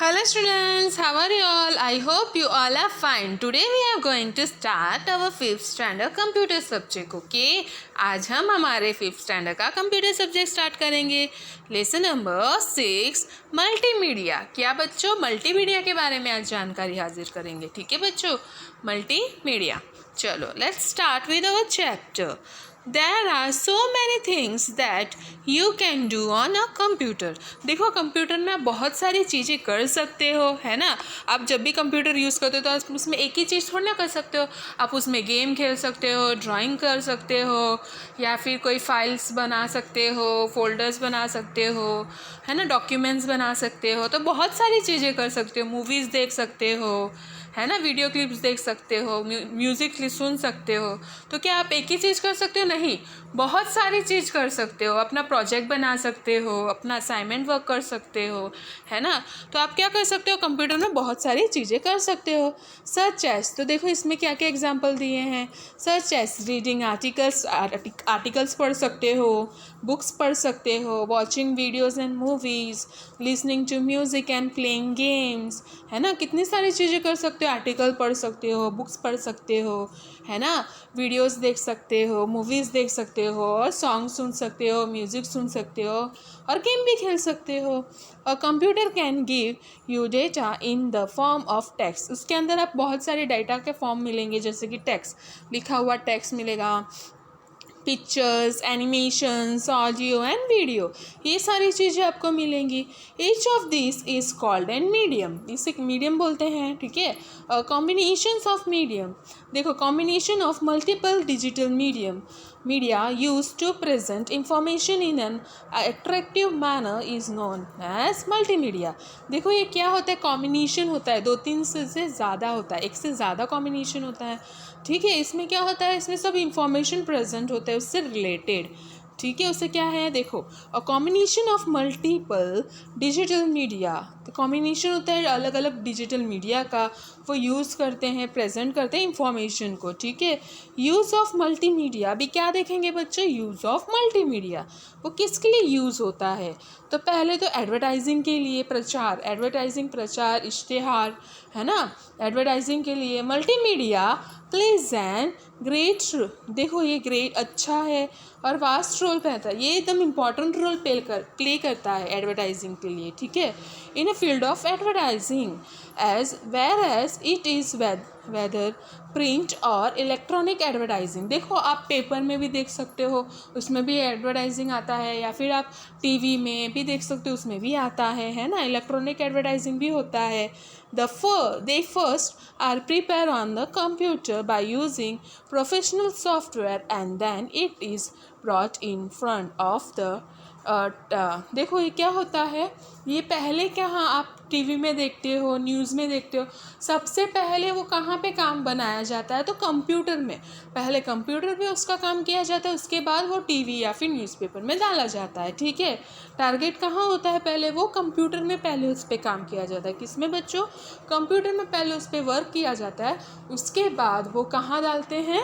Hello students, how are you all? I hope you all are fine. Today we are going to start our 5th standard computer subject. Okay? आज हम हमारे 5th standard का computer subject start करेंगे. Lesson number 6 multimedia. क्या बच्चों multimedia के बारे में आज जानकारी हाजिर करेंगे. ठीक है बच्चों, मल्टीमीडिया. चलो let's start with our chapter. There are so many things that you can do on a computer. देखो कंप्यूटर में आप बहुत सारी चीज़ें कर सकते हो, है ना. आप जब भी कंप्यूटर यूज़ करते हो तो आप उसमें एक ही चीज़ थोड़ी ना कर सकते हो. आप उसमें गेम खेल सकते हो, ड्राइंग कर सकते हो, या फिर कोई फाइल्स बना सकते हो, फोल्डर्स बना सकते हो, है ना, डॉक्यूमेंट्स बना सकते हो. तो बहुत सारी चीज़ें कर सकते हो. मूवीज़ देख सकते हो, है ना, वीडियो क्लिप्स देख सकते हो, म्यूज़िक सुन सकते हो. तो क्या आप एक ही चीज़ कर सकते हो? नहीं, बहुत सारी चीज़ कर सकते हो. अपना प्रोजेक्ट बना सकते हो, अपना असाइनमेंट वर्क कर सकते हो, है ना. तो आप क्या कर सकते हो, कंप्यूटर में बहुत सारी चीज़ें कर सकते हो. सर्च एस, तो देखो इसमें क्या क्या एग्जांपल दिए हैं. सर्च एस रीडिंग आर्टिकल्स पढ़ सकते हो, बुक्स पढ़ सकते हो, watching videos and movies, listening to music and playing games, है ना. कितनी सारी चीज़ें कर सकते हो. आर्टिकल पढ़ सकते हो, बुक्स पढ़ सकते हो, है ना, वीडियोस देख सकते हो, मूवीज़ देख सकते हो, और सॉन्ग सुन सकते हो, म्यूज़िक सुन सकते हो, और गेम भी खेल सकते हो. और computer can give you data in the form of text. उसके अंदर आप बहुत सारे डेटा के फॉर्म मिलेंगे, जैसे कि टेक्स्ट, लिखा हुआ टेक्स्ट मिलेगा, pictures, animations, audio and video, ये सारी चीज़ें आपको मिलेंगी. Each of this is called an medium. इसे मीडियम बोलते हैं. ठीक है. कॉम्बिनेशंस ऑफ मीडियम, देखो combination of multiple digital media use to present information in an attractive manner is known as multimedia. देखो ये क्या होता है, कॉम्बिनेशन होता है, 2-3 से ज़्यादा होता है, एक से ज़्यादा कॉम्बिनेशन होता है. ठीक है. इसमें क्या होता है, इसमें सब इंफॉर्मेशन प्रेजेंट होता है उससे रिलेटेड. ठीक है. उससे क्या है, देखो a combination of multiple digital media. तो कॉम्बिनेशन होता है अलग अलग डिजिटल मीडिया का, वो यूज़ करते हैं, प्रेजेंट करते हैं इंफॉर्मेशन को. ठीक है. यूज़ ऑफ मल्टीमीडिया, अभी क्या देखेंगे बच्चों, यूज़ ऑफ मल्टीमीडिया वो किसके लिए यूज़ होता है. तो पहले तो एडवर्टाइजिंग के लिए, प्रचार, एडवर्टाइजिंग, प्रचार, इश्तेहार, है ना, एडवर्टाइजिंग के लिए मल्टीमीडिया प्लेज एन ग्रेट, देखो ये ग्रेट अच्छा है और वास्ट रोल रहता है, ये एकदम इम्पॉर्टेंट रोल प्ले करता है एडवर्टाइजिंग के लिए. ठीक है. In a field of advertising as where as it is whether print और इलेक्ट्रॉनिक एडवर्टाइजिंग. देखो आप पेपर में भी देख सकते हो, उसमें भी एडवर्टाइजिंग आता है, या फिर आप टीवी में भी देख सकते हो, उसमें भी आता है ना, इलेक्ट्रॉनिक एडवर्टाइजिंग भी होता है. They first are prepared on the computer by using professional software, and then it is brought in front of the देखो ये क्या होता है, ये पहले कहाँ आप टीवी में देखते हो, न्यूज़ में देखते हो, सबसे पहले वो कहाँ पे काम बनाया जाता है, तो कंप्यूटर में. पहले कंप्यूटर पे उसका काम किया जाता है, उसके बाद वो टीवी या फिर न्यूज़पेपर में डाला जाता है. ठीक है. टारगेट कहाँ होता है, पहले वो कंप्यूटर में पहले उस पर काम किया जाता है. किस में बच्चों, कंप्यूटर में पहले उस पर वर्क किया जाता है, उसके बाद वो कहाँ डालते हैं,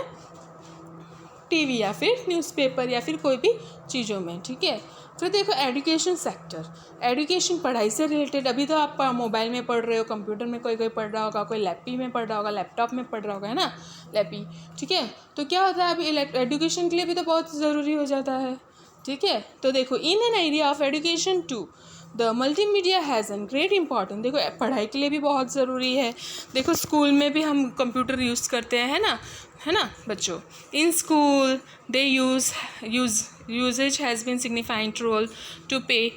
टीवी या फिर न्यूज़पेपर या फिर कोई भी चीज़ों में. ठीक है. फिर देखो एजुकेशन सेक्टर, एजुकेशन पढ़ाई से रिलेटेड. अभी तो आप मोबाइल में पढ़ रहे हो, कंप्यूटर में कोई पढ़ रहा होगा, कोई लैपी में पढ़ रहा होगा, लैपटॉप में पढ़ रहा होगा, है ना, लैपी. ठीक है. तो क्या होता है, अभी एजुकेशन के लिए भी तो बहुत ज़रूरी हो जाता है. ठीक है. तो देखो in an area of education to the multimedia has an great importance. देखो पढ़ाई के लिए भी बहुत ज़रूरी है. देखो स्कूल में भी हम कंप्यूटर यूज़ करते हैं, है ना बच्चों. In school they uses has been significant role to pay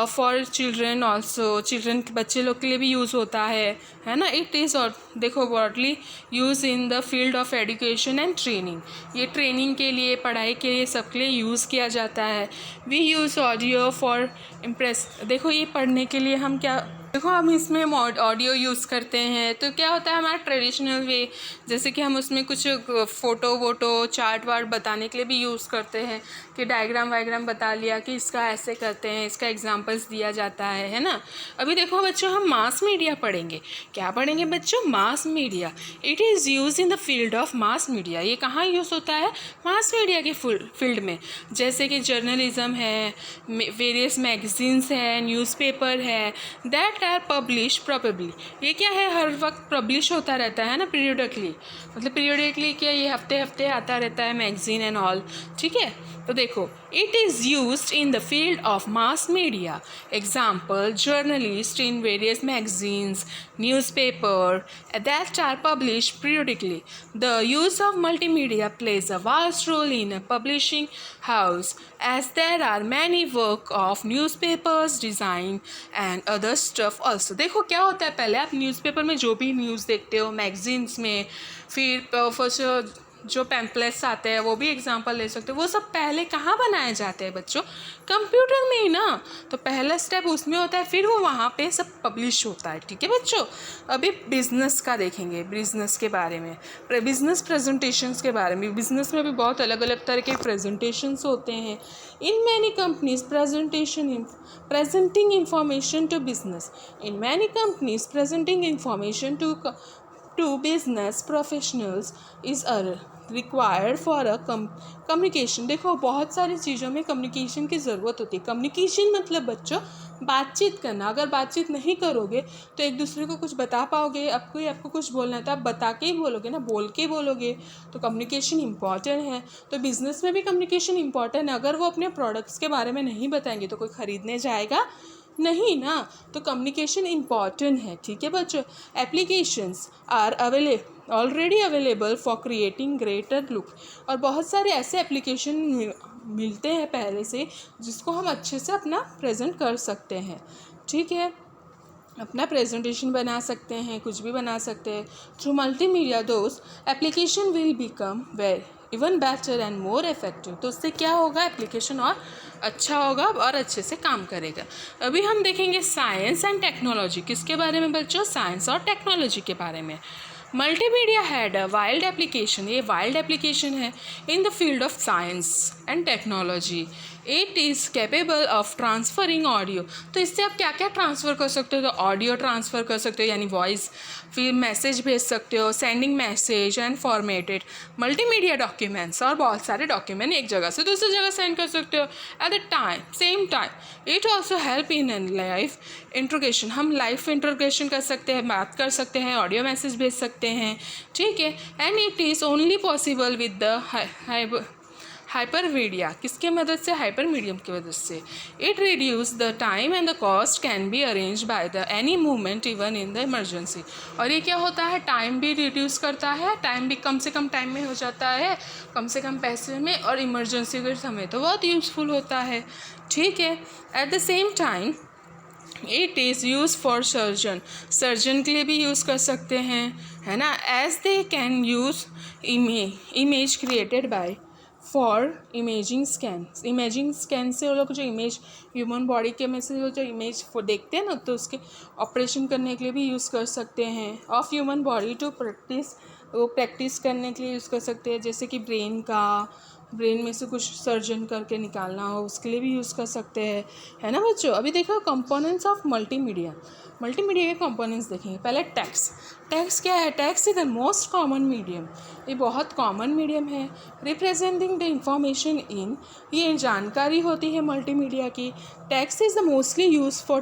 for children also. Children, बच्चे लोग के लिए भी यूज़ होता है ना. इट इज़, और देखो broadly use in the field of education and training. ये ट्रेनिंग के लिए, पढ़ाई के लिए, सबके लिए यूज़ किया जाता है. We use audio for impress. देखो ये पढ़ने के लिए हम क्या, देखो हम इसमें ऑडियो यूज़ करते हैं, तो क्या होता है हमारा ट्रेडिशनल वे, जैसे कि हम उसमें कुछ फ़ोटो चार्ट वार्ट बताने के लिए भी यूज़ करते हैं, कि डायग्राम वायग्राम बता लिया कि इसका ऐसे करते हैं, इसका एग्जांपल्स दिया जाता है ना. अभी देखो बच्चों हम मास मीडिया पढ़ेंगे. क्या पढ़ेंगे बच्चों, mass media. It is use in the field of mass media. ये कहाँ यूज़ होता है, मास मीडिया के फील्ड में, जैसे कि जर्नलिज्म है, वेरियस मैगजीन्स है, न्यूज़पेपर है, दैट आर पब्लिश प्रोबेबली, ये क्या है, हर वक्त पब्लिश होता रहता है ना, पीरियडिकली, मतलब पीरियडिकली क्या, ये हफ्ते हफ्ते आता रहता है मैगजीन एंड ऑल, ठीक है। तो देखो, it is used in the field of mass media, example journalist in various magazines, newspaper that are published periodically. The use of multimedia plays a vast role in a publishing house, as there are many work of newspapers, design and other stuff also. देखो क्या होता है, पहले आप newspaper में जो भी news देखते हो, मैगजीन्स में, फिर जो पैम्पलेट्स आते हैं, वो भी एग्जांपल ले सकते हो, वो सब पहले कहाँ बनाए जाते हैं बच्चों, कंप्यूटर में ही ना। तो पहला स्टेप उसमें होता है, फिर वो वहाँ पे सब पब्लिश होता है, ठीक है बच्चों। अभी बिजनेस का देखेंगे, बिजनेस के बारे में, बिजनेस प्रेजेंटेशंस के बारे में। बिजनेस में भी बहुत अलग अलग तरह के प्रेजेंटेशंस होते हैं। In many companies presenting information to business. In many companies, presenting information to business professionals is required for a communication. देखो बहुत सारी चीज़ों में कम्युनिकेशन की ज़रूरत होती है। कम्युनिकेशन मतलब बच्चों बातचीत करना। अगर बातचीत नहीं करोगे तो एक दूसरे को कुछ बता पाओगे, आपको कुछ बोलना है तो आप बता के ही बोलोगे ना, बोल के बोलोगे। तो कम्युनिकेशन इम्पॉर्टेंट है। तो बिज़नेस में भी कम्युनिकेशन इम्पॉर्टेंट है। अगर वो अपने प्रोडक्ट्स के बारे में नहीं बताएंगे तो कोई ख़रीदने जाएगा नहीं ना। तो कम्युनिकेशन इम्पॉर्टेंट है, ठीक है बच्चों। Applications are already available for creating greater look, और बहुत सारे ऐसे एप्लीकेशन मिलते हैं पहले से, जिसको हम अच्छे से अपना प्रेजेंट कर सकते हैं, ठीक है। अपना प्रेजेंटेशन बना सकते हैं, कुछ भी बना सकते हैं। Through multimedia those application will become even better and more effective. तो उससे क्या होगा, एप्लीकेशन और अच्छा होगा और अच्छे से काम करेगा। अभी हम देखेंगे साइंस एंड टेक्नोलॉजी। किसके बारे में बच्चों, साइंस और टेक्नोलॉजी के बारे में। Multimedia had a wild application, ये वाइल्ड एप्लीकेशन है in the field of science and technology. It is capable of transferring audio. तो इससे आप क्या क्या ट्रांसफ़र कर सकते हो, तो ऑडियो ट्रांसफ़र कर सकते हो यानी वॉइस, फिर मैसेज भेज सकते हो, sending message and formatted multimedia documents, और बहुत सारे डॉक्यूमेंट एक जगह से दूसरी जगह सेंड कर सकते हो eight the same time. It also help in an live interrogation, हम लाइव इंट्रोगेशन कर सकते हैं, बात कर सकते हैं, ऑडियो मैसेज भेज सकते हैं, ठीक है। And it is only possible with the hypermedia, किसके मदद से, हाइपर मीडियम की मदद से। It reduce the time and the cost can be arrange by the any movement even in the emergency. और ये क्या होता है, टाइम भी रिड्यूस करता है, टाइम भी कम से कम टाइम में हो जाता है, कम से कम पैसे में, और इमरजेंसी के समय तो बहुत यूज़फुल होता है, ठीक है। At the same time it is use for surgeon के लिए भी यूज़ कर सकते हैं, है ना, as they can use image created by for imaging scan से वो लोग जो इमेज ह्यूमन बॉडी के में से जो इमेज देखते हैं ना, तो उसके ऑपरेशन करने के लिए भी यूज़ कर सकते हैं। Of human body to practice करने के लिए यूज़ कर सकते हैं, जैसे कि ब्रेन में से कुछ सर्जन करके निकालना हो, उसके लिए भी यूज़ कर सकते हैं, है ना बच्चों। अभी देखो कंपोनेंट्स ऑफ मल्टीमीडिया के कंपोनेंट्स देखेंगे। पहले टेक्स्ट क्या है, text is the most common medium, ये बहुत कॉमन मीडियम है। रिप्रेजेंटिंग द इंफॉर्मेशन इन, ये जानकारी होती है मल्टीमीडिया की। Text is the mostly use for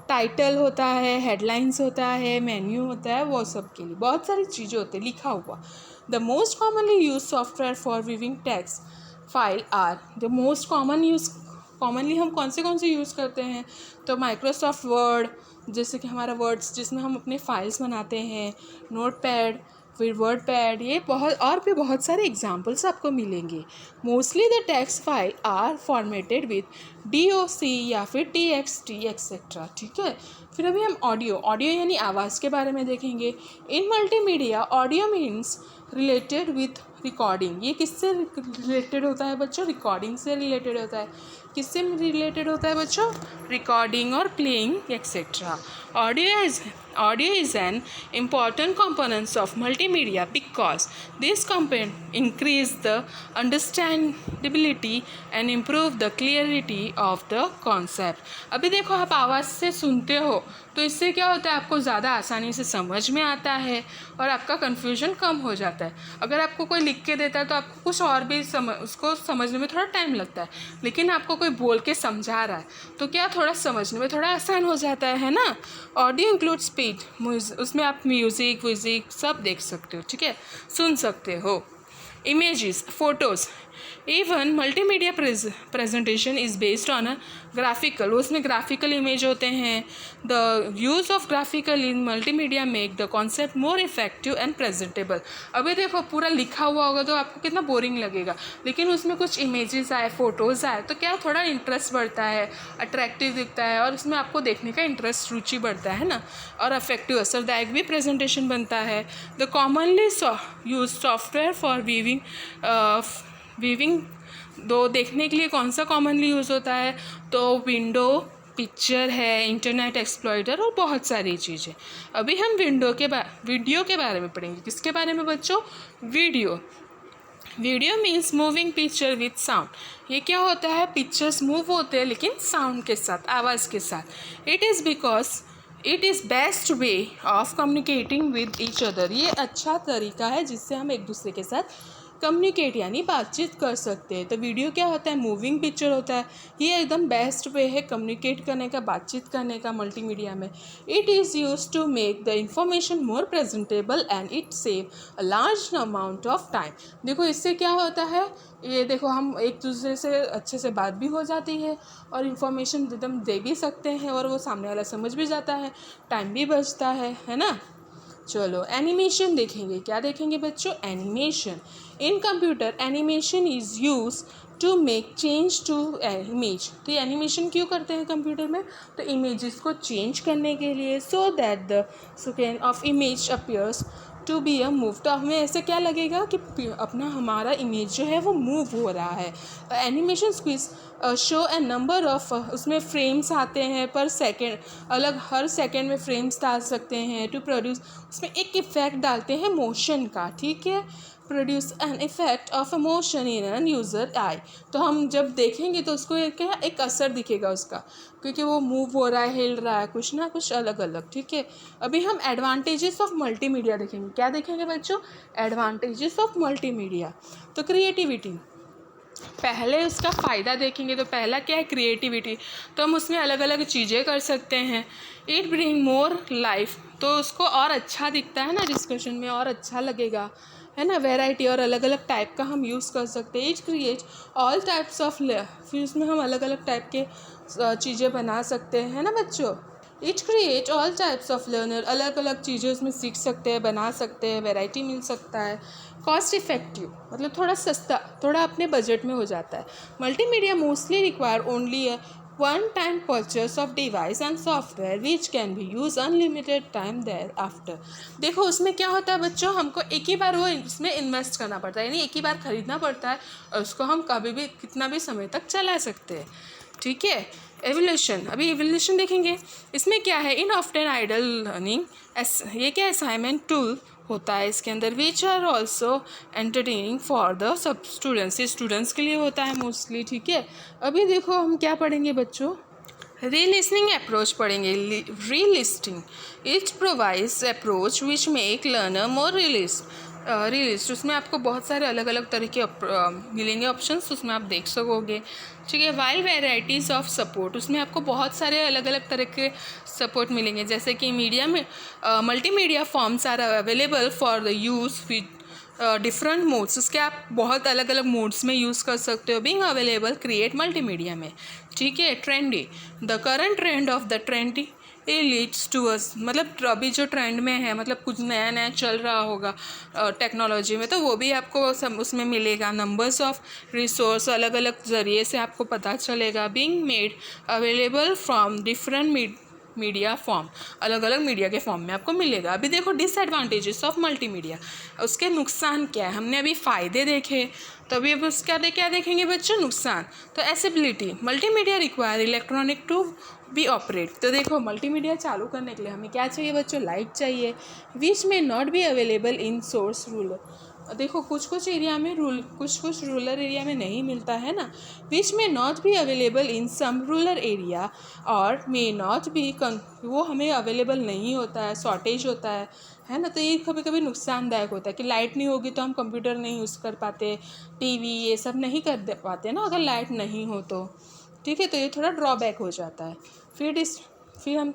title होता है, हेडलाइंस होता है, मेन्यू होता है, वो सब के लिए बहुत सारी चीज़ें होती है लिखा हुआ। The most commonly use software for viewing text file are, the most commonly हम कौन से यूज़ करते हैं, तो माइक्रोसॉफ्ट वर्ड, जैसे कि हमारा वर्ड्स जिसमें हम अपने फाइल्स बनाते हैं, नोटपैड, फिर वर्ड पैड, ये बहुत सारे एग्जाम्पल्स आपको मिलेंगे। Mostly the text file are formatted with DOC या फिर TXT एक्सेट्रा, ठीक है। फिर अभी हम ऑडियो यानी आवाज़ के बारे में देखेंगे। इन multimedia audio means related with recording, ये किससे रिलेटेड होता है बच्चों, रिकॉर्डिंग से रिलेटेड होता है। किससे रिलेटेड होता है बच्चों, रिकॉर्डिंग और playing etcetera. Audio is an important component of multimedia because this component increase the understandability and improve the clarity of the concept। अभी देखो आप आवाज़ से सुनते हो तो इससे क्या होता है, आपको ज़्यादा आसानी से समझ में आता है और आपका कन्फ्यूजन कम हो जाता है। अगर आपको कोई लिख के देता है तो आपको कुछ और भी उसको समझने में थोड़ा टाइम लगता है, लेकिन आपको कोई बोल के समझा रहा है तो क्या थोड़ा समझने में थोड़ा आसान हो जाता है ना। ऑडियो इंक्लूड स्पीच, उसमें आप म्यूज़िक सब देख सकते हो, ठीक है, सुन सकते हो। Images, photos, even multimedia presentation is based on a graphical, उसमें ग्राफिकल इमेज होते हैं। The use of graphical in multimedia make the concept more effective and presentable. अभी देखो पूरा लिखा हुआ होगा तो आपको कितना बोरिंग लगेगा, लेकिन उसमें कुछ इमेजेस आए, फोटोज़ आए तो क्या थोड़ा इंटरेस्ट बढ़ता है, अट्रैक्टिव दिखता है और उसमें आपको देखने का इंटरेस्ट, रुचि बढ़ता है ना, और अफेक्टिव असरदायक भी प्रेजेंटेशन बनता है। The commonly use software for weaving दो देखने के लिए कौन सा कॉमनली यूज़ होता है, तो विंडो, पिक्चर है, इंटरनेट एक्सप्लॉरर और बहुत सारी चीज़ें। अभी हम वीडियो के बारे में पढ़ेंगे। किसके बारे में बच्चों? Video means moving picture with sound. ये क्या होता है, पिक्चर्स मूव होते हैं लेकिन साउंड के साथ, आवाज़ के साथ। It is best way of communicating with each other. ये अच्छा तरीका है जिससे हम एक दूसरे के साथ कम्युनिकेट यानी बातचीत कर सकते हैं। तो वीडियो क्या होता है, मूविंग पिक्चर होता है। ये एकदम बेस्ट वे है कम्युनिकेट करने का, बातचीत करने का मल्टीमीडिया में। It is use to make the information more presentable and it save a large amount of time. देखो इससे क्या होता है, ये देखो हम एक दूसरे से अच्छे से बात भी हो जाती है और इन्फॉर्मेशन एकदम दे भी सकते हैं और वो सामने वाला समझ भी जाता है, टाइम भी बचता है ना। चलो एनिमेशन देखेंगे। क्या देखेंगे बच्चों? Animation. In computer animation is use to make change to image. तो ये एनिमेशन क्यों करते हैं कंप्यूटर में? तो इमेजेस को चेंज करने के लिए, so that the second of image appears to be a move. तो हमें ऐसे क्या लगेगा कि अपना हमारा इमेज जो है वो मूव हो रहा है। Animation squeeze show A number of, उसमें फ्रेम्स आते हैं पर सेकेंड, अलग हर सेकेंड में फ्रेम्स डाल सकते हैं। टू प्रोड्यूस, उसमें एक इफेक्ट डालते हैं मोशन का, ठीक है, produce an effect of a motion in an user I. तो हम जब देखेंगे तो उसको एक असर दिखेगा उसका, क्योंकि वो मूव हो रहा है, हिल रहा है, कुछ ना कुछ अलग अलग, ठीक है। अभी हम एडवांटेजेस ऑफ मल्टीमीडिया देखेंगे। क्या देखेंगे बच्चों? Advantages of multimedia. तो क्रिएटिविटी, पहले उसका फ़ायदा देखेंगे। तो पहला क्या है? क्रिएटिविटी। तो हम उसमें अलग अलग चीज़ें कर सकते हैं। इट ब्रिंग मोर लाइफ, तो उसको और अच्छा दिखता है ना, डिस्कशन में और अच्छा लगेगा, है ना। वैरायटी, और अलग अलग टाइप का हम यूज़ कर सकते हैं। It create all types of, फिर उसमें हम अलग अलग टाइप के चीज़ें बना सकते हैं, है ना बच्चों। It create all types of learner, अलग अलग चीज़ें उसमें सीख सकते हैं, बना सकते हैं, वैरायटी मिल सकता है। कॉस्ट इफेक्टिव, मतलब थोड़ा सस्ता, थोड़ा अपने बजट में हो जाता है। Multimedia mostly require only a one time purchase of device and software which can be use unlimited time thereafter. देखो उसमें क्या होता है बच्चों, हमको एक ही बार वो इसमें इन्वेस्ट करना पड़ता है, यानी एक ही बार ख़रीदना पड़ता है और उसको हम कभी भी कितना भी समय तक चला सकते हैं, ठीक है। एवोल्यूशन, अभी एवोल्यूशन देखेंगे। इसमें क्या है? इन ऑफ्टन आइडल लर्निंग, ये क्या असाइनमेंट टूल होता है इसके अंदर, which are also entertaining for the sub students, ये स्टूडेंट्स के लिए होता है मोस्टली, ठीक है। अभी देखो हम क्या पढ़ेंगे बच्चों, रीलिस्निंग अप्रोच पढ़ेंगे। Realistic, it provides approach which make learner more realist. उसमें आपको बहुत सारे अलग अलग तरह के मिलेंगे ऑप्शंस, उसमें आप देख सकोगे, ठीक है। वाइड वेराइटीज़ ऑफ सपोर्ट, उसमें आपको बहुत सारे अलग अलग तरह के सपोर्ट मिलेंगे, जैसे कि मीडिया में multimedia forms are available for the use with different modes, उसके आप बहुत अलग अलग मोड्स में यूज़ कर सकते हो। बीइंग अवेलेबल क्रिएट मल्टीमीडिया में, ठीक है। Trendy, the current trend of the trendy it leads to us, मतलब अभी जो ट्रेंड में है, मतलब कुछ नया नया चल रहा होगा टेक्नोलॉजी में, तो वो भी आपको उसमें मिलेगा। नंबर्स ऑफ रिसोर्स, अलग अलग ज़रिए से आपको पता चलेगा। Being made available from different media form, अलग अलग मीडिया के फॉर्म में आपको मिलेगा। अभी देखो डिसएडवांटेजेस ऑफ मल्टीमीडिया, उसके नुकसान क्या है। हमने अभी फ़ायदे देखे, तो अभी अब उसका क्या देखेंगे बच्चों? नुकसान। तो accessibility, multimedia require electronic to be operate. तो देखो मल्टीमीडिया चालू करने के लिए हमें क्या चाहिए बच्चों? लाइट चाहिए, which may not be available in source ruler, देखो कुछ कुछ एरिया में कुछ रूरल एरिया में नहीं मिलता है ना, which may not be available in some rural area और मे नॉट बी, वो हमें अवेलेबल नहीं होता है, शॉर्टेज होता है ना। तो ये कभी कभी नुकसानदायक होता है कि लाइट नहीं होगी तो हम कंप्यूटर नहीं यूज़ कर पाते, टीवी ये सब नहीं कर दे पाते ना अगर लाइट नहीं हो तो, ठीक है। तो ये थोड़ा ड्रॉबैक हो जाता है। फिर हम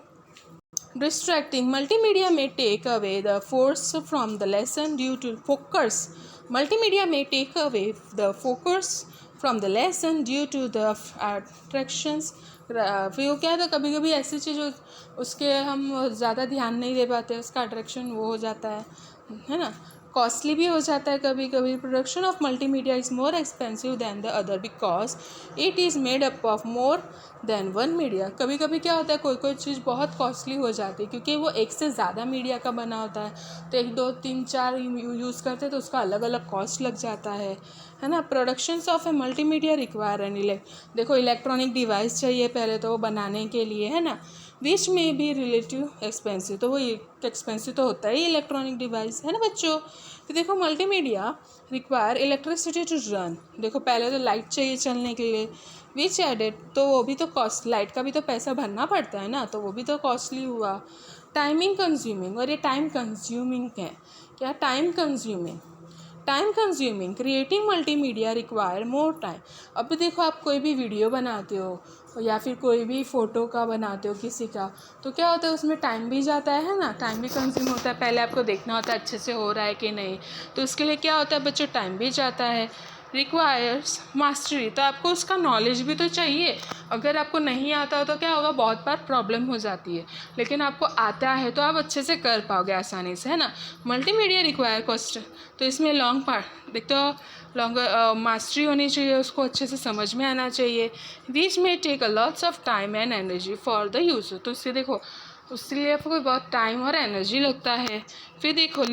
distracting multimedia may take away the force from the lesson due to focus. Multimedia may take away the focus from the lesson due to the attractions. फिर वो क्या था, कभी कभी ऐसी चीज़ उसके हम ज़्यादा ध्यान नहीं दे पाते, उसका अट्रैक्शन वो हो जाता है ना। कॉस्टली भी हो जाता है कभी कभी। Production of multimedia is more expensive than the other because it is made up of more than one media. कभी कभी क्या होता है, कोई चीज़ बहुत कॉस्टली हो जाती है क्योंकि वो एक से ज़्यादा मीडिया का बना होता है, तो 1 2 3 4 यूज़ करते हैं तो उसका अलग अलग कॉस्ट लग जाता है ना। Productions of A multimedia require an देखो इलेक्ट्रॉनिक डिवाइस चाहिए पहले तो वो बनाने के लिए, है ना। विच में बी रिलेटिव एक्सपेंसिव, तो वो एक्सपेंसिव तो होता ही इलेक्ट्रॉनिक डिवाइस, है ना बच्चों। तो देखो multimedia require electricity to run, देखो पहले तो लाइट चाहिए चलने के लिए, विच एडेड, तो वो भी तो कॉस्ट, लाइट का भी तो पैसा भरना पड़ता है ना, तो वो भी तो कॉस्टली हुआ। टाइमिंग कंज्यूमिंग, और ये टाइम कंज्यूमिंग है, क्या time consuming creating multimedia require more time. अब देखो आप कोई भी वीडियो बनाते हो या फिर कोई भी फ़ोटो का बनाते हो किसी का, तो क्या होता है उसमें टाइम भी जाता है ना, टाइम भी कंज्यूम होता है। पहले आपको देखना होता है अच्छे से हो रहा है कि नहीं, तो उसके लिए क्या होता है बच्चों, टाइम भी जाता है। रिक्वायर्स मास्टरी, तो आपको उसका नॉलेज भी तो चाहिए। अगर आपको नहीं आता हो तो क्या होगा, बहुत बार प्रॉब्लम हो जाती है, लेकिन आपको आता है तो आप अच्छे से कर पाओगे आसानी से, है ना। मल्टीमीडिया रिक्वायर कॉस्ट, तो इसमें लॉन्ग पार्ट देखते हो, लॉन्गर मास्टरी होनी चाहिए, उसको अच्छे से समझ में आना चाहिए। Which may take a lots of time and energy for the user, तो इससे देखो उसके लिए आपको बहुत टाइम और एनर्जी लगता है। फिर देखो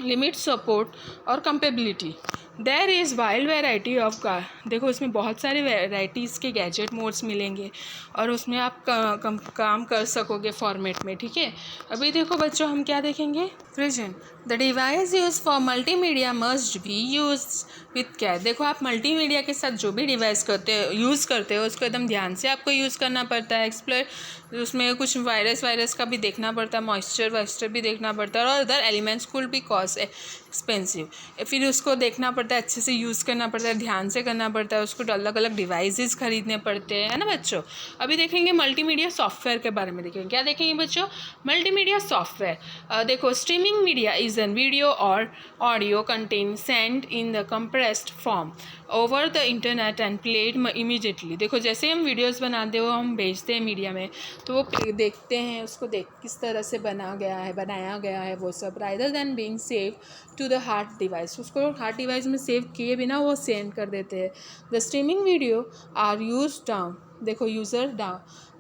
लिमिट सपोर्ट और compatibility, there is wild variety of car, देखो इसमें बहुत सारे वेराइटीज़ के गैजेट मोड्स मिलेंगे और उसमें आप काम कर सकोगे फॉर्मेट में, ठीक है। अभी देखो बच्चों हम क्या देखेंगे, present the device use for multimedia must be use with care. देखो आप मल्टीमीडिया के साथ जो भी डिवाइस यूज़ करते हो उसको एकदम ध्यान से आपको यूज़ करना पड़ता है। एक्सप्लोर, उसमें कुछ वायरस का भी देखना पड़ता है, मॉइस्चर भी देखना पड़ता है, और अदर एलिमेंट्स कुड भी कॉस्ट एक्सपेंसिव। फिर उसको देखना पड़ता है, अच्छे से यूज़ करना पड़ता है, ध्यान से करना पड़ता है, उसको अलग अलग डिवाइसेस खरीदने पड़ते हैं, है ना बच्चों। अभी देखेंगे मल्टीमीडिया सॉफ्टवेयर के बारे में, देखेंगे क्या देखेंगे बच्चों, मल्टीमीडिया सॉफ्टवेयर। देखो streaming media is an video और audio content send in the compressed form over the internet and played immediately. देखो जैसे हम वीडियोज़ बनाते हो, हम भेजते हैं मीडिया में, तो वो देखते हैं, उसको किस तरह से बनाया गया है वो सब, rather than being save to the hard device, उसको हार्ड डिवाइस में सेव किए बिना वो सेंड कर देते हैं। The streaming video are use down, देखो user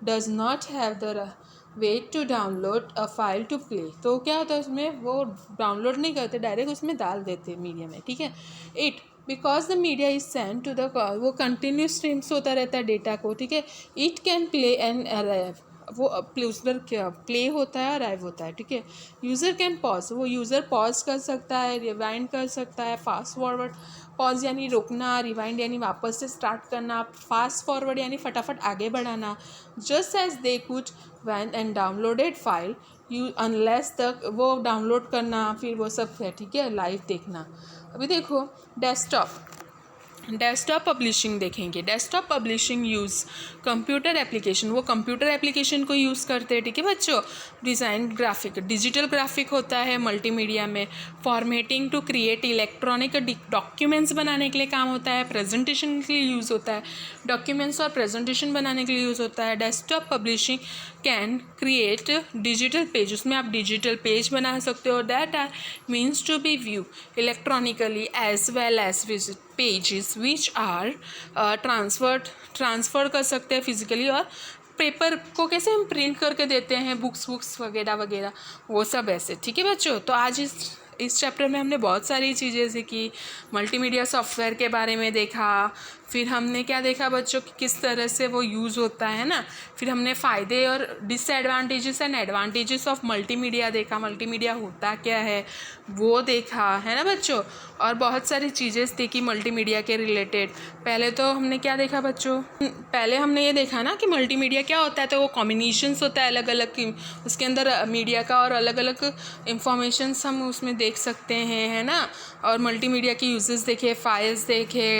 does not have the wait to download a file to play, तो क्या होता है उसमें वो डाउनलोड नहीं करते, डायरेक्ट उसमें डाल देते मीडिया में, ठीक है। It because the media is send to the, वो कंटिन्यू स्ट्रीम्स होता रहता है डेटा को, ठीक है। It can play and arrive, वो उधर क्या प्ले होता है, अराइव होता है, ठीक है। यूज़र कैन पॉज, वो यूज़र पॉज कर सकता है, रिवाइंड कर सकता है, फास्ट फॉरवर्ड, पॉज यानी रोकना, रिवाइंड यानी वापस से स्टार्ट करना, फास्ट फॉरवर्ड यानी फटाफट आगे बढ़ाना। Just as they could when and downloaded file you unless तक वो डाउनलोड करना, फिर वो सब है, ठीक है, लाइव देखना। अभी देखो डेस्कटॉप पब्लिशिंग देखेंगे। Desktop publishing use computer application, वो कंप्यूटर एप्लीकेशन को यूज़ करते हैं, ठीक है बच्चों। डिज़ाइन ग्राफिक, डिजिटल ग्राफिक होता है मल्टीमीडिया में। Formatting to create electronic documents बनाने के लिए काम होता है, प्रेजेंटेशन के लिए यूज़ होता है, डॉक्यूमेंट्स और प्रेजेंटेशन बनाने के लिए यूज़ होता है। Desktop publishing can create digital page, उसमें आप डिजिटल पेज बना सकते हो, that are means to be view electronically as well as visit pages which are transfer कर सकते हैं फिजिकली, और पेपर को कैसे हम प्रिंट करके देते हैं, बुक्स वगैरह वगैरह, वो सब ऐसे, ठीक है बच्चों। तो आज इस चैप्टर में हमने बहुत सारी चीज़ें सीखी, मल्टीमीडिया सॉफ्टवेयर के बारे में देखा, फिर हमने क्या देखा बच्चों कि किस तरह से वो यूज़ होता है ना। फिर हमने फ़ायदे और disadvantages and advantages of multimedia देखा, मल्टीमीडिया होता क्या है वो देखा, है ना बच्चों। और बहुत सारी चीज़ें देखी मल्टीमीडिया के रिलेटेड। पहले तो हमने क्या देखा बच्चों, पहले हमने ये देखा ना कि मल्टीमीडिया क्या होता है, तो वो कॉम्बिनेशंस होता है अलग अलग की, उसके अंदर मीडिया का और अलग अलग इंफॉर्मेशंस हम उसमें देख सकते हैं, है ना। और मल्टीमीडिया के यूजेस देखे, फाइल्स देखे,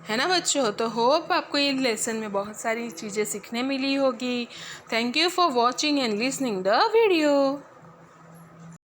है ना बच्चों। तो होप आपको ये लेसन में बहुत सारी चीज़ें सीखने मिली होगी। Thank you for watching and listening the video.